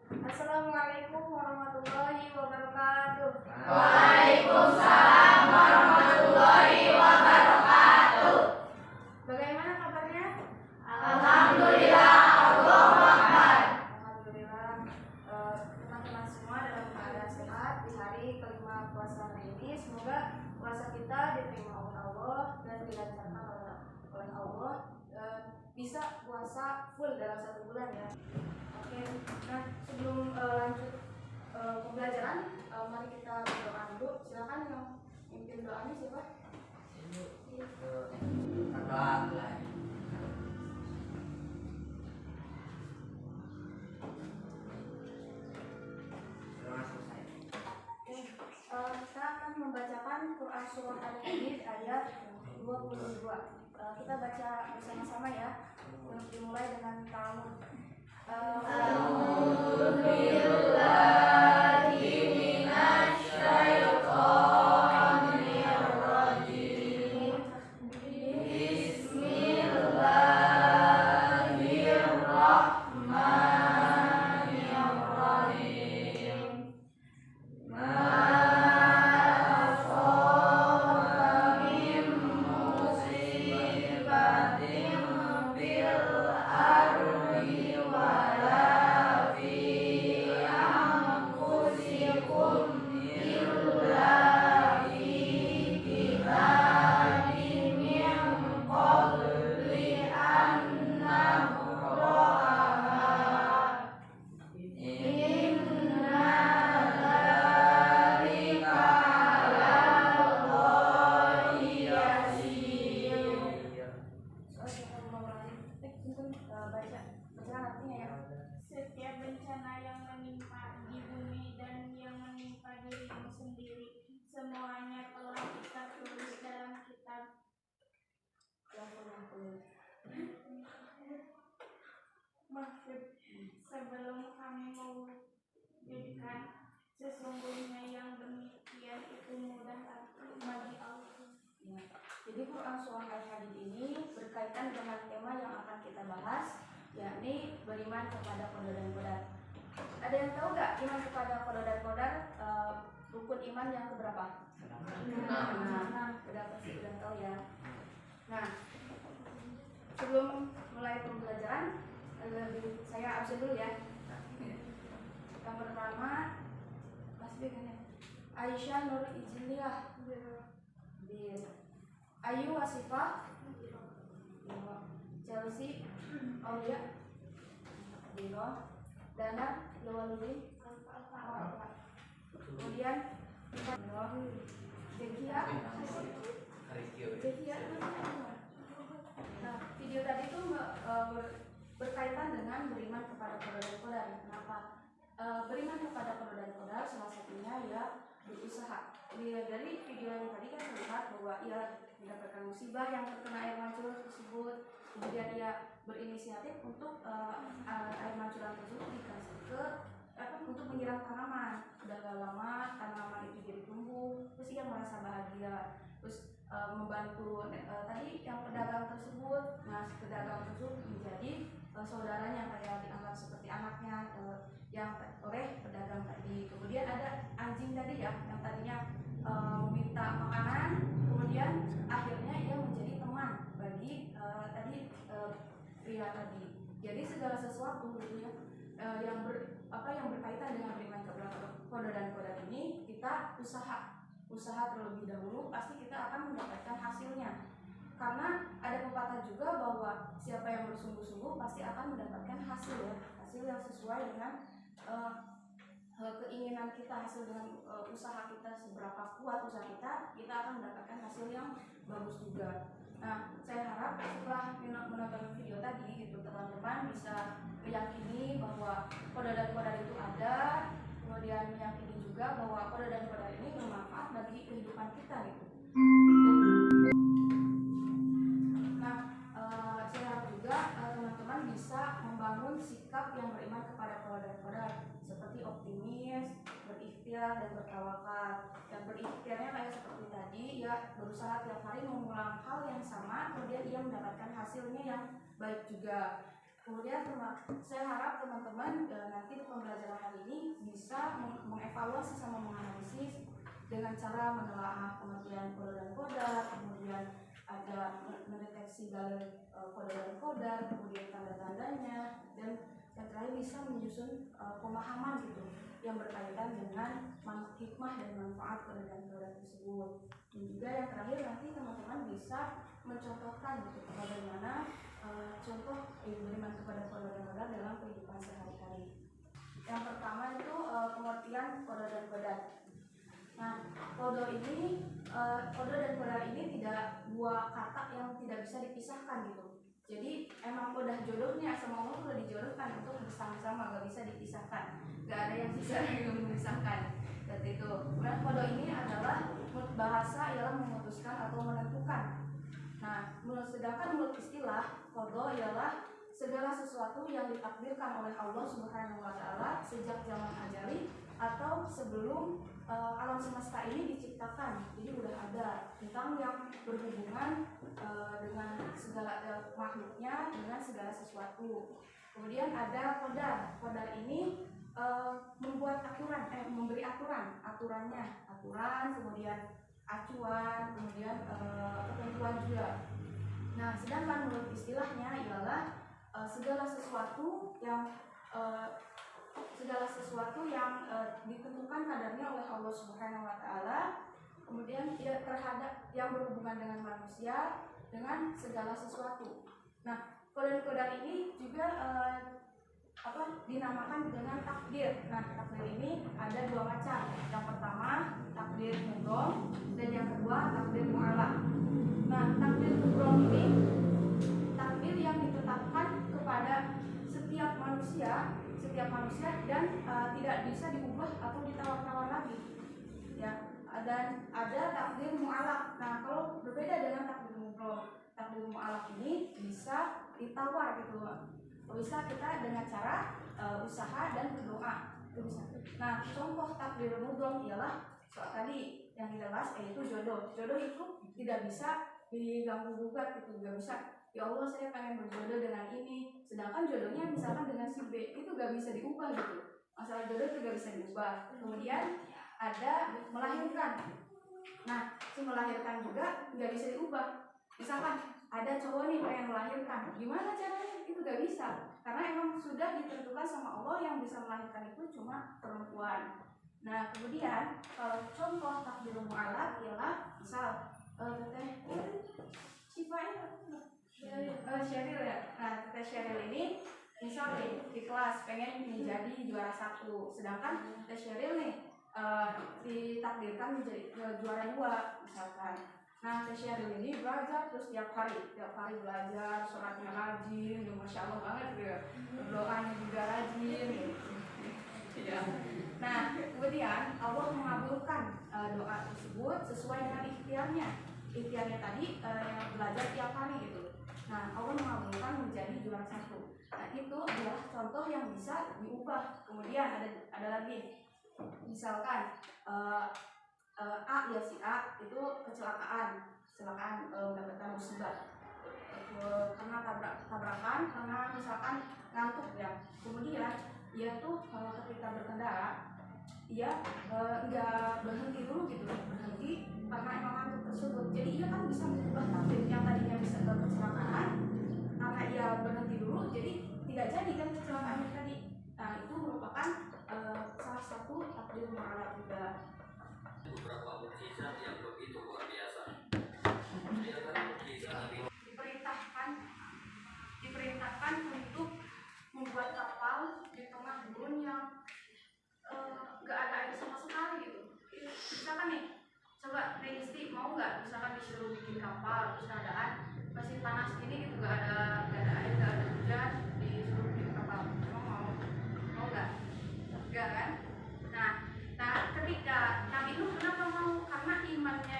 Assalamualaikum warahmatullahi wabarakatuh. Waalaikumsalam warahmatullahi wabarakatuh. Bagaimana kabarnya? Alhamdulillah, Allahu Akbar. Alhamdulillah, teman-teman semua dalam keadaan sehat di hari kelima puasa hari ini. Semoga puasa kita diterima oleh Allah dan dilancarkan oleh Allah, bisa puasa full dalam 1 bulan ya. Oke, nah sebelum lanjut pembelajaran, mari kita berdoa dulu. Silakan yang mimpin doanya siapa? Kita akan membacakan Quran Surah Al-Hadid ayat 22. Kita baca bersama-sama ya. Dimulai dengan ta'awud. Setiap bencana yang menimpa di bumi dan yang menimpa dirimu sendiri, semuanya telah kita tulis dalam kitab. Mahfud. Sebelum kami mewujudkan, sesungguhnya yang demikian itu mudah bagi Allah. Ya. Jadi Quran Surah Al-Hadid ini berkaitan dengan tema yang akan kita bahas, yakni beriman kepada qada dan qadar. Ada yang tahu nggak iman kepada qada dan qadar, rukun iman yang keberapa? Nah, udah pasti udah tahu ya. Nah, sebelum mulai pembelajaran, saya absen dulu ya. Yang pertama, pasti kan ya. Aisyah Nur Ijliyah. Ayu Wasifah. Chelsea Aulia. Dino Dana Lewaludin. Kemudian Zekia. Nah, video tadi itu berkaitan dengan beriman kepada qada dan qadar. Kenapa? Beriman kepada qada dan qadar salah satunya ya berusaha. Dari video yang tadi kan terlihat bahwa ia mendapatkan musibah yang terkena air mancur tersebut, kemudian ia berinisiatif untuk air mancuran tersebut dikasih ke untuk menyiram tanaman. Udah gak lama tanaman itu jadi tumbuh, terus ia merasa bahagia, terus membantu tadi yang pedagang tersebut. Nah, pedagang tersebut menjadi saudaranya, kayak dianggap seperti anaknya yang oleh pedagang tadi. Kemudian ada anjing tadi ya, yang tadinya meminta makanan, kemudian akhirnya ia menjadi teman bagi pria tadi. Jadi segala sesuatu gitu ya, yang berkaitan dengan beriman kepada qada dan qadar ini, kita usaha terlebih dahulu, pasti kita akan mendapatkan hasilnya. Karena ada pepatah juga bahwa siapa yang bersungguh-sungguh pasti akan mendapatkan hasil ya, hasil yang sesuai dengan keinginan kita, hasil dengan usaha kita. Seberapa kuat usaha kita akan mendapatkan hasil yang bagus juga. Nah, saya harap setelah menonton video tadi gitu, teman-teman bisa meyakini bahwa qada dan qadar itu ada, kemudian meyakini juga bahwa qada dan qadar ini bermanfaat bagi kehidupan kita gitu. Nah, saya harap juga teman-teman bisa membangun sikap yang beriman kepada qada dan qadar, seperti optimis, berikhtiar dan bertawakal. Dan berikhtiarnya kayak seperti tadi ya, berusaha tiap hari mengulang hal yang sama, kemudian ia mendapatkan hasilnya yang baik juga. Kemudian saya harap teman-teman nanti pembelajaran hari ini bisa mengevaluasi sama menganalisis dengan cara menelaah pengertian kode dan kodar, kemudian ada mendeteksi dalil kode dan kodar, kemudian tanda-tandanya, dan yang terakhir bisa menyusun pemahaman gitu yang berkaitan dengan hikmah dan manfaat kode dan kodar tersebut. Dan juga yang terakhir nanti teman-teman bisa mencontohkan gitu bagaimana contoh beriman kepada kode dan kodar dalam kehidupan sehari-hari. Yang pertama itu pengertian kode dan kodar. Nah, kode dan kodar ini tidak dua kata yang tidak bisa dipisahkan gitu. Jadi emang udah jodohnya sama Allah udah dijodohkan untuk bersama-sama, gak bisa dipisahkan. Gak ada yang bisa memisahkan. Seperti itu. Kemudian kode ini adalah bahasa ialah memutuskan atau menentukan. Nah, sedangkan menurut istilah kode ialah segala sesuatu yang ditakdirkan oleh Allah Subhanahu wa taala sejak zaman azali atau sebelum alam semesta ini diciptakan. Jadi udah ada tentang yang berhubungan dengan segala makhluknya, dengan segala sesuatu. Kemudian ada kodar. Kodar ini membuat aturan, memberi aturannya, kemudian acuan, kemudian ketentuan juga. Nah, sedangkan menurut istilahnya ialah segala sesuatu yang ditentukan kadarnya oleh Allah Subhanahu wa taala, kemudian terhadap yang berhubungan dengan manusia dengan segala sesuatu. Nah, kodar ini juga dinamakan dengan takdir. Nah, takdir ini ada dua macam. Yang pertama takdir mubrom dan yang kedua takdir mu'alaq. Nah, takdir mubrom ini takdir yang ditetapkan kepada setiap manusia dan tidak bisa diubah atau ditawar-tawar lagi. Ya, dan ada takdir mu'alaq. Nah, kalau berbeda dengan takdir mubrom, takdir mu'alaq ini bisa ditawar gitu. Bisa kita dengan cara usaha dan berdoa. Itu bisa. Nah, contoh takdir mubrom ialah soal tadi yang kita bahas, yaitu jodoh. Jodoh itu tidak bisa diganggu gugat gitu, nggak bisa. Ya Allah, saya pengen berjodoh dengan ini, sedangkan jodohnya misalkan dengan si B, itu gak bisa diubah gitu. Masalah jodoh itu gak bisa diubah. Kemudian ada melahirkan. Nah, si melahirkan juga gak bisa diubah. Misalkan ada cowok nih pengen melahirkan, gimana caranya? Itu gak bisa, karena emang sudah ditentukan sama Allah yang bisa melahirkan itu cuma perempuan. Nah, kemudian kalau contoh takdir mu'alaq ialah misal Sheryl ya. Nah, Teh Sheryl ini misal nih di kelas pengen menjadi juara 1, sedangkan Teh Sheryl nih ditakdirkan menjadi juara 2 misalkan. Nah, Teh Sheryl ini belajar terus tiap hari belajar, sholatnya rajin, ya Masya Allah banget gitu, doanya juga rajin. Ya. Nah, kemudian Allah mengabulkan doa tersebut sesuai dengan ikhtiarnya. Ikhtiarnya tadi belajar tiap hari gitu. Nah, Allah mengabulkan menjadi juara 1. Nah, itu adalah contoh yang bisa diubah. Kemudian ada lagi, misalkan si A itu kecelakaan mendapatkan musibah karena tabrakan, karena misalkan ngantuk ya. Kemudian dia tuh ketika berkendara dia nggak berhenti dulu gitu, berhenti karena emang ngantuk tersebut. Jadi ia kan bisa mengubah takdir yang tadinya bisa kecelakaan, karena ia berhenti dulu jadi tidak jadi kan kecelakaannya tadi. Nah, itu merupakan salah satu takdir mu'alaq juga. Beberapa mukjizat yang begitu luar biasa. Diperintahkan untuk membuat kapal di tengah gurun yang nggak ada air sama sekali gitu. Misalkan nih, coba Isti mau nggak misalkan disuruh bikin kapal terus keadaan masih panas gini gitu, nggak ada air, nggak ada hujan, disuruh bikin kapal, emang mau nggak kan? Nah ketika Nabi Nuh kenapa mau? Karena imannya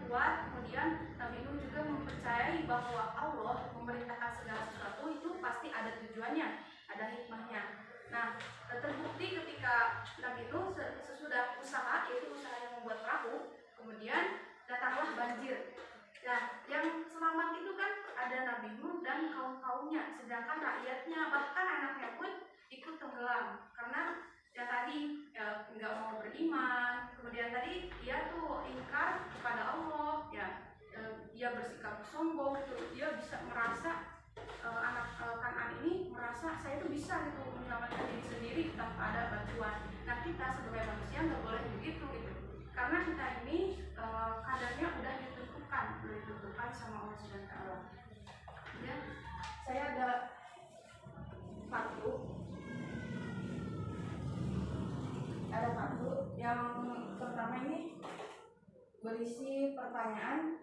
kuat, kemudian Nabi Nuh juga mempercayai bahwa Allah memerintahkan segala sesuatu itu pasti ada tujuannya, ada hikmahnya. Nah, terbukti ketika Nabi Nuh sesudah usaha, yaitu usaha yang membuat perahu, kemudian datanglah banjir. Nah, yang selamat itu kan ada Nabi Nuh, Nuh dan kaum-kaumnya, sedangkan rakyatnya bahkan anaknya pun ikut tenggelam karena ya tadi nggak mau beriman. Kemudian tadi dia tuh ingkar kepada Allah, ya dia bersikap sombong gitu. Dia bisa merasa anak Kan'an ini merasa saya tuh bisa gitu menyelamatkan diri sendiri tanpa ada bantuan. Nah kita sebagai manusia nggak boleh begitu gitu, karena kita ini kadarnya udah ditentukan sama Allah Subhanahu Wa Taala. Ya, saya ada kartu yang pertama ini berisi pertanyaan,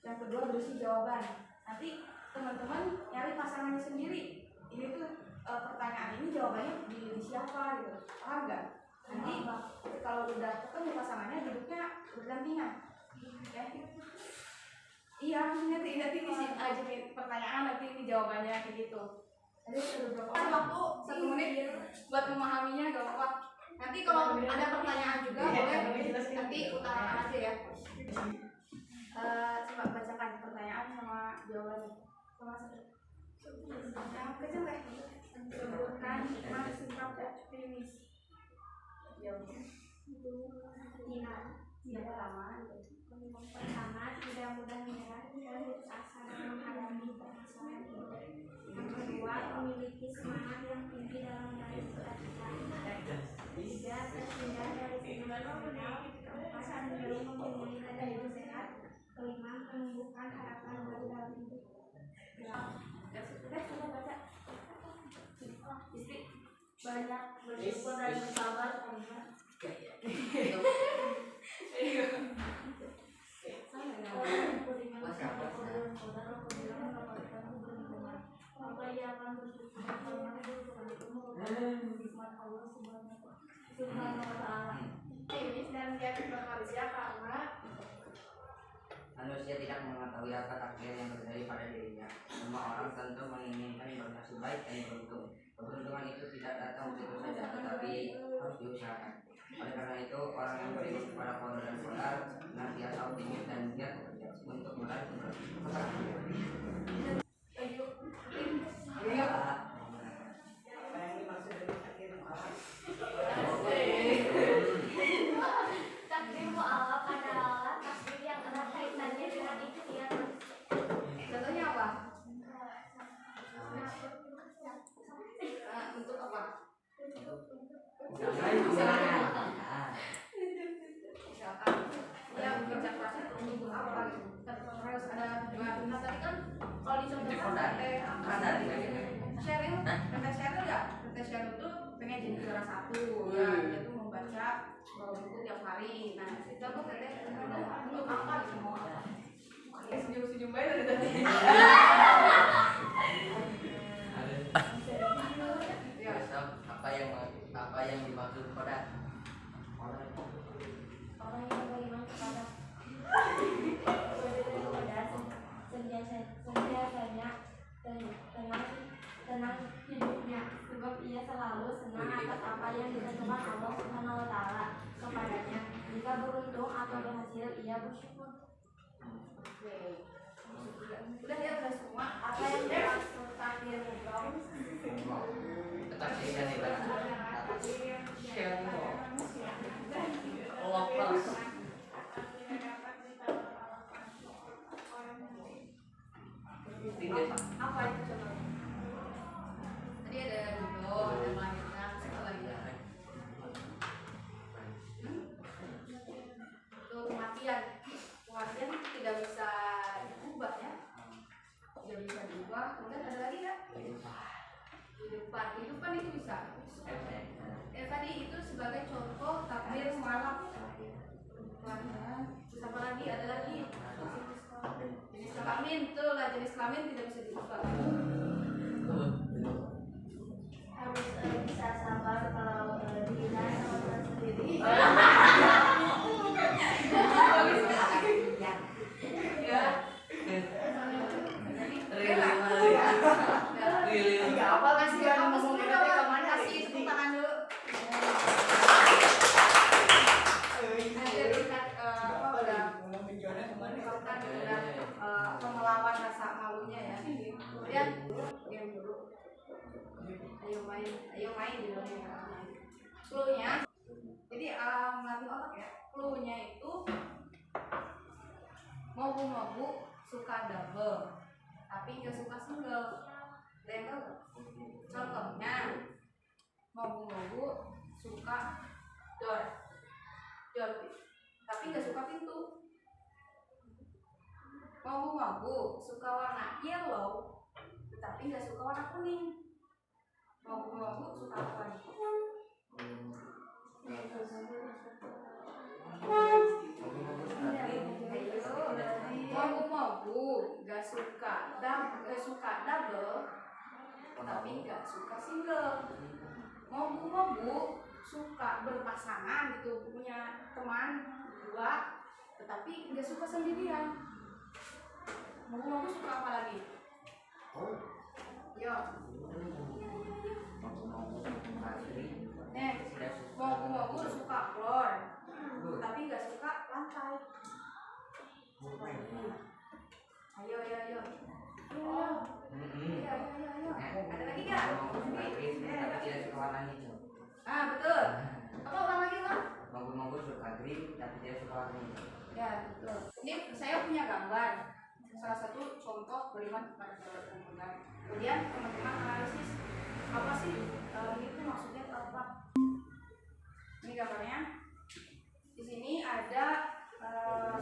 yang kedua berisi jawaban. Nanti teman-teman nyari pasangannya sendiri. Ini tuh pertanyaan ini jawabannya di siapa gitu, paham nggak? Nanti kalau udah ketemu pasangannya duduknya bergantian, ya. Iya, nanti di sini aja nih pertanyaan, nanti ini jawabannya kayak gitu. Jadi beberapa waktu 1 menit buat memahaminya, gak apa-apa. Nanti kalau ada pertanyaan juga boleh nanti utarakan aja ya. Coba bacakan pertanyaan sama jawabannya. Yang kecil ya. Sebutkan 5 sifat optimis. Tidak pertama. Pertama, tidak mudah menyerah dan putus asa menghadapi permasalahan hidup. Yang kedua, memiliki semangat yang tinggi dalam meraih cita-cita. Tiga, terhindar dari sejumlah kriminal. Keempat, cenderung mempunyai nada hidup sehat. Kelima, menumbuhkan harapan baru dalam hidup. Coba baca. Istri banyak bersyukur dan bersabar karena manusia tidak mengetahui apa takdir yang terjadi pada dirinya. Semua orang tentu menginginkan bernasib baik dan beruntung. Keberuntungan itu tidak datang begitu saja, tetapi harus diusahakan. Oleh karena itu, orang yang beriman kepada qadar dan qadar senantiasa optimis dan giat bekerja untuk meraih keberuntungan. Takdir mu'alaf adalah takdir yang erat kaitannya dengan ikhtiar. contohnya apa? Untuk apa? Misalkan ya kerja keras itu untuk apa gitu, harus ada tujuan. Nah tadi kan kalau dicontohkan Sheryl ya, Sheryl itu pengen jadi juara 1 ya, dia tuh membaca buku tiap hari. Nah kita tuh untuk apa gitu, mau apa? Kayak senyum-senyum banget dari tadi. Apa yang dimaksud qadar? Orang yang beriman kepada sentiasanya tenang hidupnya, sebab ia selalu senang atas apa yang ditentukan Allah Subhanahu Wa Taala kepadanya. Jika beruntung atau berhasil, ia bersyukur. Udah ya, udah semua. Apa yang dimaksud takdir apa itu coba? Tadi ada judul, ada melahirkan, apa lagi? Itu kematian. Kematian tidak bisa diubah ya. Tidak bisa diubah. Kemudian ada lagi ya? Kehidupan itu bisa. Tadi itu sebagai contoh takdir mu'alaf. Terus apa lagi? Ada lagi jenis kelamin, betul lah, jenis kelamin tidak bisa diubah. Harus bisa sabar kalau dihina sama teman sendiri. Ya. Apa kasih apa sebelumnya kasih tepuk tangan dulu. Melawan rasa malunya ya. Kemudian game dulu. Ayo main di dunia. Clue-nya, jadi melatih otak ya. Clue-nya itu mogu-mogu suka double, tapi nggak suka single. Ada yang tahu nggak? Contohnya, mogu-mogu suka door, tapi nggak suka pintu. Mogu-mogu suka warna yellow, tapi nggak suka warna kuning. Mogu-mogu suka apa nih? Mogu-mogu gak suka double, tapi gak suka single. Mogu-mogu suka berpasangan gitu, punya teman berdua, tetapi gak suka sendirian. Mogu-mogu suka apa lagi? Yo. Mogu-mogu suka floor, tapi nggak suka lantai. Ayo. Ada lagi nggak? Betul. Apa ulang lagi Bang? Mogu-mogu suka green tapi tidak suka warna hijau. Ya betul. Ini saya punya gambar. Salah satu contoh beriman kepada Tuhan. Kemudian teman-teman analisis apa sih ini tuh maksudnya itu apa? Ini gambarnya. Di sini ada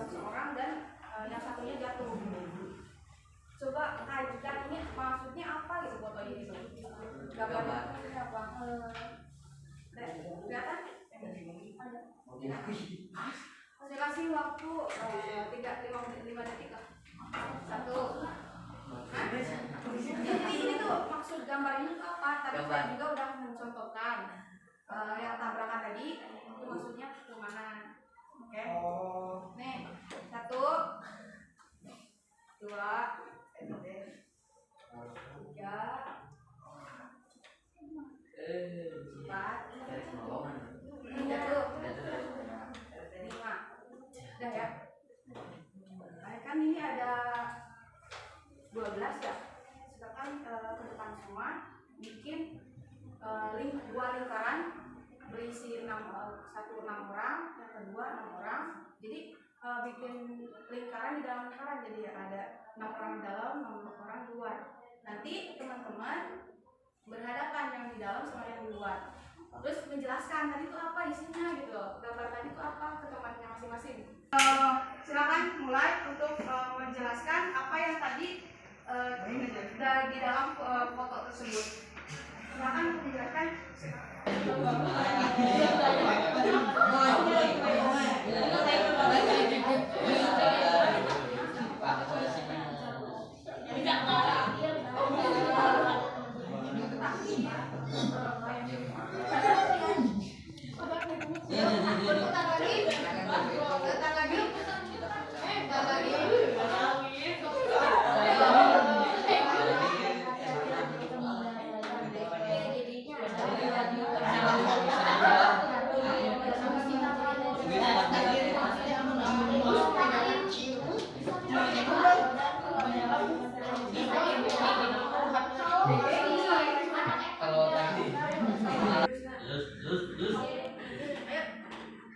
seseorang dan yang satunya jatuh. Coba kaitkan ini maksudnya apa gitu foto ini tuh? Gambarnya maksudnya apa? Kelihatan? Saya kasih waktu 5 detik lah. 1. Jadi ini tuh maksud gambar ini tuh apa? Tadi saya juga udah mencontohkan yang tabrakan tadi itu maksudnya kemana? Oke. Nih 1, 2, 3, 4, jatuh 5. Udah ya. Kan ini ada 12 ya. Silakan ke depan semua bikin 2 lingkaran berisi 6 orang, yang kedua 6 orang. Jadi bikin lingkaran di dalam lingkaran, jadi ada 6 orang di dalam, 6 orang di luar. Nanti teman-teman berhadapan yang di dalam sama yang di luar. Terus menjelaskan tadi itu apa isinya gitu, gambar tadi itu apa ke temannya masing-masing. Silakan mulai untuk menjelaskan apa yang tadi di dalam foto tersebut. Silakan menjelaskan.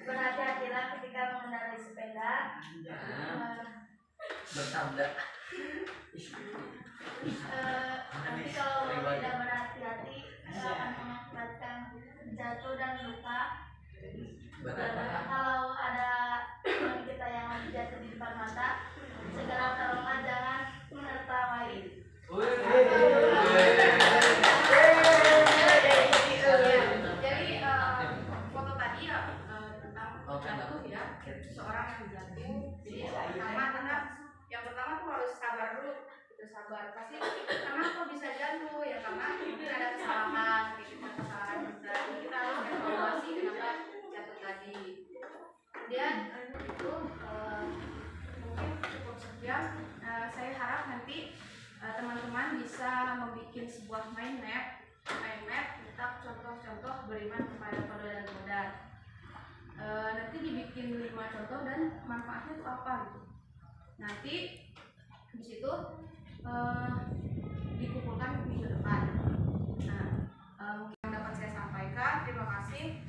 Berhati-hatilah ketika mengendarai sepeda. Bertabrak. Nanti kalau tidak berhati-hati akan mengakibatkan jatuh dan luka. Kalau ada teman kita yang lagi jatuh di depan mata, segera tolonglah, jangan menertawai. Jadi foto tadi ya tentang jatuh ya, seorang yang jatuh. Jadi yang pertama tuh harus sabar dulu, kita sabar pasti. Kenapa bisa jatuh ya, karena mungkin ada kesalahan, dan kita harus evaluasi kenapa jatuh tadi. Kemudian itu mungkin cukup sekian. Saya harap nanti teman-teman bisa membuat sebuah mind map tentang contoh-contoh beriman kepada Koda dan Kodar. Nanti dibikin 5 contoh dan manfaatnya itu apa gitu. Nanti di situ kasih.